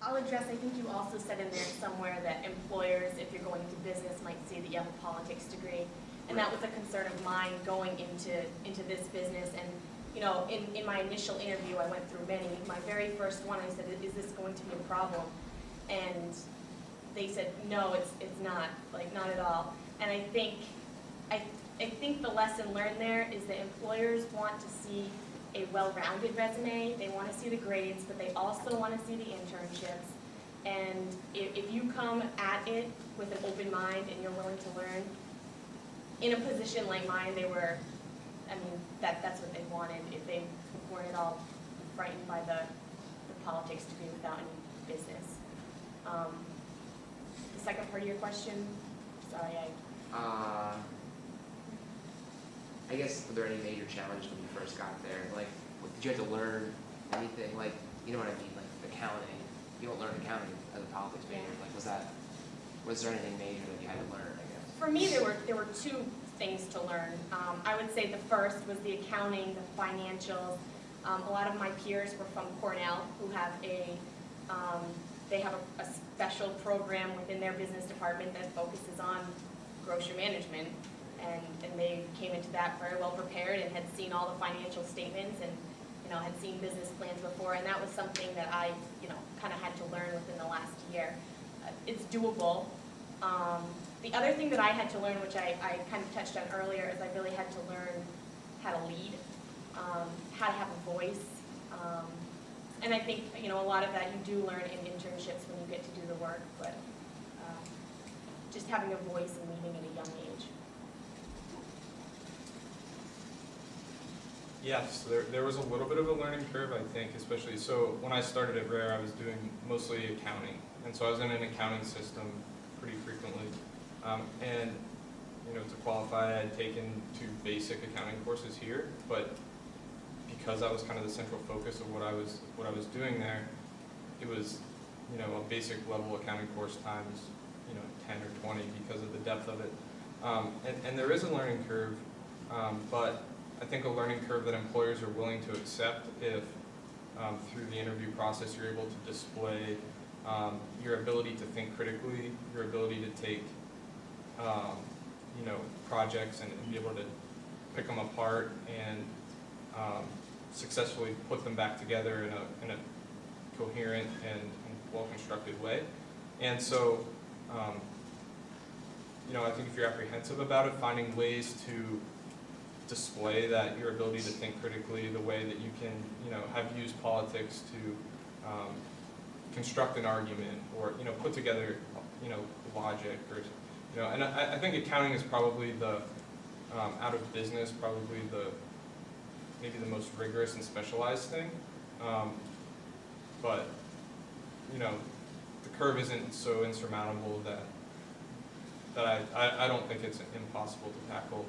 I'll address, I think you also said in there somewhere that employers, if you're going into business, might see that you have a politics degree. And that was a concern of mine going into this business. And, you know, in my initial interview, I went through many. My very first one, I said, is this going to be a problem? And they said, no, it's not, like, not at all. And I think the lesson learned there is that employers want to see a well-rounded resume. They want to see the grades, but they also want to see the internships. And if you come at it with an open mind and you're willing to learn, in a position like mine, they were, I mean, that's what they wanted. If they weren't at all frightened by the politics degree without any business. The second part of your question, sorry, I guess, were there any major challenges when you first got there? Like, did you have to learn anything? Like, you know what I mean? Like, accounting. You don't learn accounting as a politics major. Like, was there anything major that you had to learn, I guess? For me, there were two things to learn. I would say the first was the accounting, the financials. A lot of my peers were from Cornell, who have they have a special program within their business department that focuses on grocery management. And they came into that very well prepared and had seen all the financial statements and, you know, had seen business plans before. And that was something that I, you know, kind of had to learn within the last year. It's doable. The other thing that I had to learn, which I kind of touched on earlier, is I really had to learn how to lead, how to have a voice. And I think, you know, a lot of that you do learn in internships when you get to do the work, but just having a voice and leading at a young age. Yes, there was a little bit of a learning curve, I think, especially, so when I started at Rare, I was doing mostly accounting, and so I was in an accounting system pretty frequently. And, you know, to qualify, I had taken 2 basic accounting courses here, but because I was kind of the central focus of what I was doing there, it was, you know, a basic level accounting course times, you know, 10 or 20 because of the depth of it. And there is a learning curve, but I think a learning curve that employers are willing to accept if through the interview process you're able to display your ability to think critically, your ability to take you know, projects and be able to pick them apart and successfully put them back together in a coherent and well-constructed way. And so, you know, I think if you're apprehensive about it, finding ways to display that your ability to think critically, the way that you can, you know, have used politics to construct an argument or, you know, put together, you know, logic or, you know, and I think accounting is probably the, out of business, probably maybe the most rigorous and specialized thing. But, you know, the curve isn't so insurmountable that I don't think it's impossible to tackle.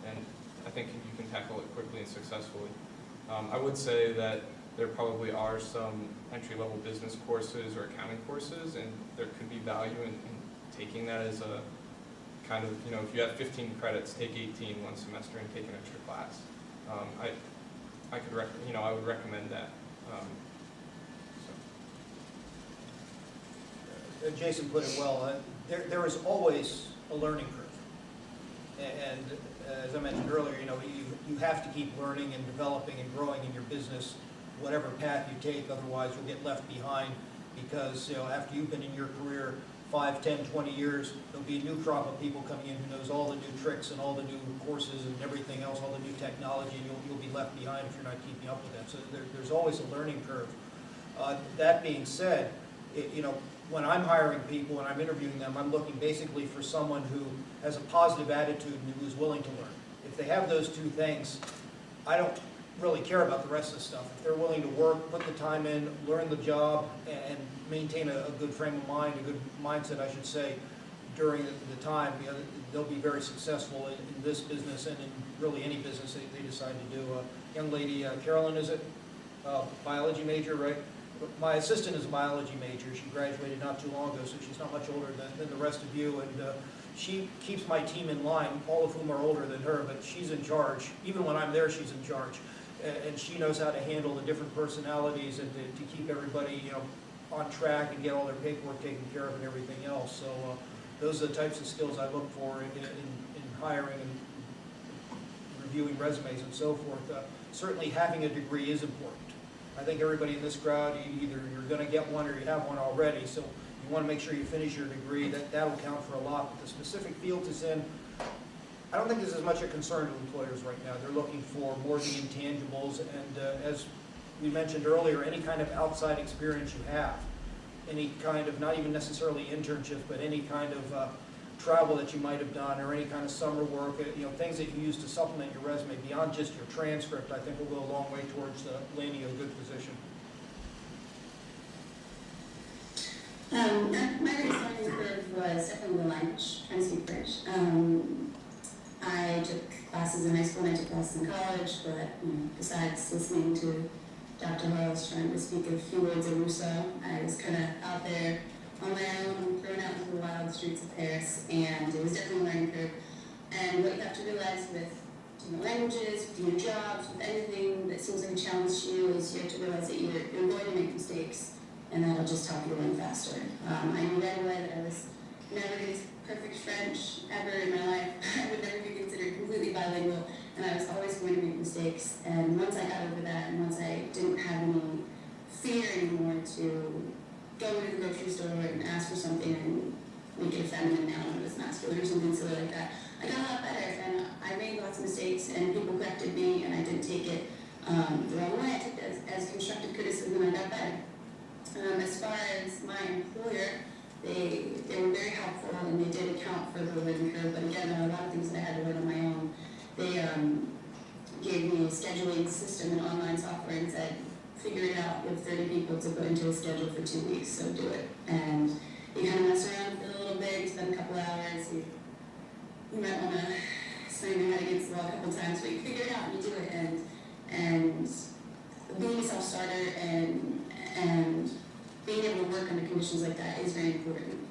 And I think you can tackle it quickly and successfully. I would say that there probably are some entry-level business courses or accounting courses, and there could be value in taking that as a kind of, you know, if you have 15 credits, take 18 one semester and take an extra class. I could you know, I would recommend that. Jason put it well. There is always a learning curve, and as I mentioned earlier, you know, you have to keep learning and developing and growing in your business, whatever path you take. Otherwise, you'll get left behind because, you know, after you've been in your career 5, 10, 20 years, there'll be a new crop of people coming in who knows all the new tricks and all the new courses and everything else, all the new technology, and you'll be left behind if you're not keeping up with that. So there's always a learning curve. That being said, you know, when I'm hiring people and I'm interviewing them, I'm looking basically for someone who has a positive attitude and who's willing to learn. If they have those 2 things, I don't really care about the rest of the stuff. If they're willing to work, put the time in, learn the job, and maintain a good frame of mind, a good mindset, I should say, during the time, you know, they'll be very successful in this business and in really any business they decide to do. Young lady, Carolyn, is it? Biology major, right? My assistant is a biology major. She graduated not too long ago, so she's not much older than the rest of you. And she keeps my team in line, all of whom are older than her, but she's in charge. Even when I'm there, she's in charge. And she knows how to handle the different personalities and to keep everybody, you know, on track and get all their paperwork taken care of and everything else. So those are the types of skills I look for in hiring and reviewing resumes and so forth. Certainly having a degree is important. I think everybody in this crowd, either you're going to get one or you have one already, so you want to make sure you finish your degree. That'll count for a lot. But the specific field it's in, I don't think this is much a concern to employers right now. They're looking for more the intangibles, and as we mentioned earlier, any kind of outside experience you have, any kind of, not even necessarily internship, but any kind of travel that you might have done, or any kind of summer work, things that you use to supplement your resume beyond just your transcript, I think will go a long way towards landing you a good position. My biggest learning curve was definitely the language. I speak French. I took classes in high school and I took classes in college, but besides listening to Dr. Wells trying to speak a few words of Rousseau, I was kind of out there on my own, thrown out into the wild streets of Paris, and it was definitely a learning curve. And what you have to realize with different languages, with your jobs, with anything that seems like a challenge to you, is you have to realize that you're going to make mistakes, and that'll just help you learn faster. I knew right away that I was never going to speak perfect French ever in my life. I would never be considered completely bilingual, and I was always going to make mistakes. And once I got over that, and once I didn't have any fear anymore to go to the grocery store and ask for something and make it a feminine noun when it was masculine or something silly like that, I got a lot better, and I made lots of mistakes, and people corrected me, and I didn't take it the wrong way. I took it as constructive criticism, and I got better. As far as my employer, they were very helpful, and they did account for the learning curve, but again, there are a lot of things that I had to learn on my own. They gave me a scheduling system and online software and said, figure it out. You have 30 people to put into a schedule for 2 weeks, so do it. And you kind of mess around with it a little bit, you spend a couple hours, you might want to slam your head against the wall a couple times, but you figure it out and you do it. And being a self-starter and being able to work under conditions like that is very important.